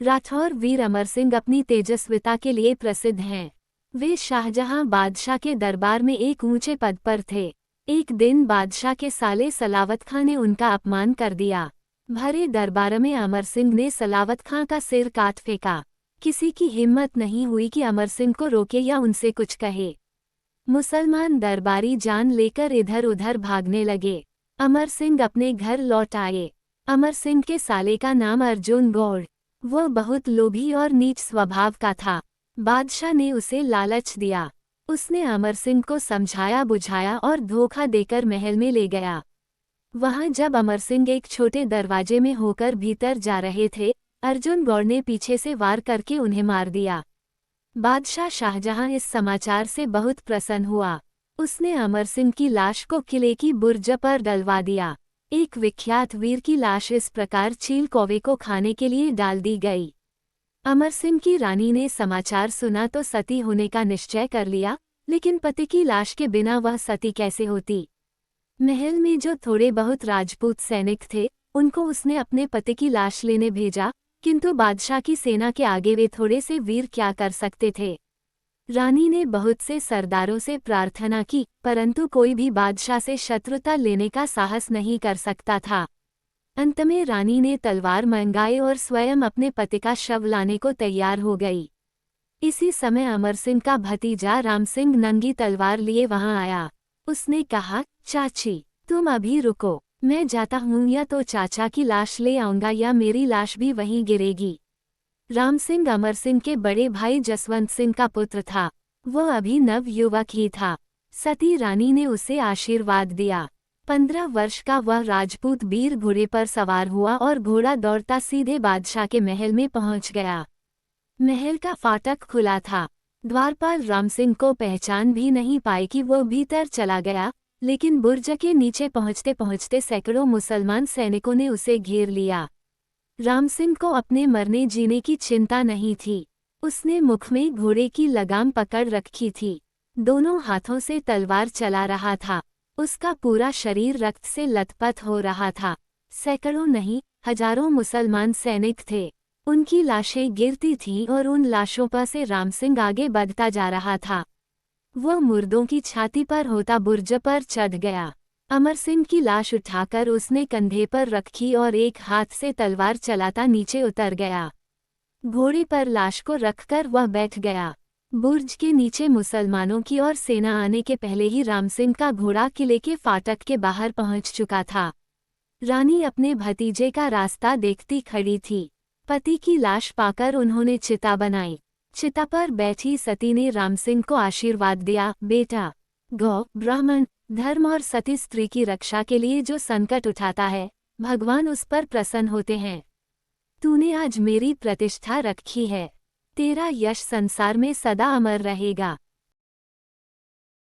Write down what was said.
राठौर वीर अमर सिंह अपनी तेजस्विता के लिए प्रसिद्ध हैं। वे शाहजहां बादशाह के दरबार में एक ऊंचे पद पर थे। एक दिन बादशाह के साले सलावत खां ने उनका अपमान कर दिया। भरे दरबार में अमर सिंह ने सलावत खां का सिर काट फेंका। किसी की हिम्मत नहीं हुई कि अमर सिंह को रोके या उनसे कुछ कहे। मुसलमान दरबारी जान लेकर इधर उधर भागने लगे। अमर सिंह अपने घर लौट आए। अमर सिंह के साले का नाम अर्जुन गौड़। वह बहुत लोभी और नीच स्वभाव का था। बादशाह ने उसे लालच दिया। उसने अमर सिंह को समझाया बुझाया और धोखा देकर महल में ले गया। वहां जब अमर सिंह एक छोटे दरवाजे में होकर भीतर जा रहे थे, अर्जुन गौड़ ने पीछे से वार करके उन्हें मार दिया। बादशाह शाहजहां इस समाचार से बहुत प्रसन्न हुआ। उसने अमर सिंह की लाश को किले की बुर्ज पर डलवा दिया। एक विख्यात वीर की लाश इस प्रकार चील कौवे को खाने के लिए डाल दी गई। अमर सिंह की रानी ने समाचार सुना तो सती होने का निश्चय कर लिया, लेकिन पति की लाश के बिना वह सती कैसे होती। महल में जो थोड़े बहुत राजपूत सैनिक थे, उनको उसने अपने पति की लाश लेने भेजा, किंतु बादशाह की सेना के आगे वे थोड़े से वीर क्या कर सकते थे। रानी ने बहुत से सरदारों से प्रार्थना की, परंतु कोई भी बादशाह से शत्रुता लेने का साहस नहीं कर सकता था। अंत में रानी ने तलवार मंगाई और स्वयं अपने पति का शव लाने को तैयार हो गई। इसी समय अमर सिंह का भतीजा राम सिंह नंगी तलवार लिए वहां आया। उसने कहा, चाची तुम अभी रुको, मैं जाता हूँ, या तो चाचा की लाश ले आऊंगा या मेरी लाश भी वहीं गिरेगी। राम सिंह अमर सिंह के बड़े भाई जसवंत सिंह का पुत्र था। वह अभी नव युवक ही था। सती रानी ने उसे आशीर्वाद दिया। 15 वर्ष का वह राजपूत वीर घोड़े पर सवार हुआ और घोड़ा दौड़ता सीधे बादशाह के महल में पहुंच गया। महल का फाटक खुला था। द्वारपाल राम सिंह को पहचान भी नहीं पाए कि वो भीतर चला गया, लेकिन बुर्ज के नीचे पहुंचते पहुंचते सैकड़ों मुसलमान सैनिकों ने उसे घेर लिया। राम सिंह को अपने मरने जीने की चिंता नहीं थी। उसने मुख में घोड़े की लगाम पकड़ रखी थी। दोनों हाथों से तलवार चला रहा था। उसका पूरा शरीर रक्त से लथपथ हो रहा था। सैकड़ों नहीं, हजारों मुसलमान सैनिक थे। उनकी लाशें गिरती थीं और उन लाशों पर से राम सिंह आगे बढ़ता जा रहा था। वह मुर्दों की छाती पर होता बुर्ज पर चढ़ गया। अमर सिंह की लाश उठाकर उसने कंधे पर रखी और एक हाथ से तलवार चलाता नीचे उतर गया। घोड़े पर लाश को रखकर वह बैठ गया। बुर्ज के नीचे मुसलमानों की और सेना आने के पहले ही राम सिंह का घोड़ा किले के फाटक के बाहर पहुंच चुका था। रानी अपने भतीजे का रास्ता देखती खड़ी थी। पति की लाश पाकर उन्होंने चिता बनाई। चिता पर बैठी सती ने राम सिंह को आशीर्वाद दिया, बेटा, गौ, ब्राह्मण, धर्म और सती स्त्री की रक्षा के लिए जो संकट उठाता है, भगवान उस पर प्रसन्न होते हैं। तूने आज मेरी प्रतिष्ठा रखी है। तेरा यश संसार में सदा अमर रहेगा।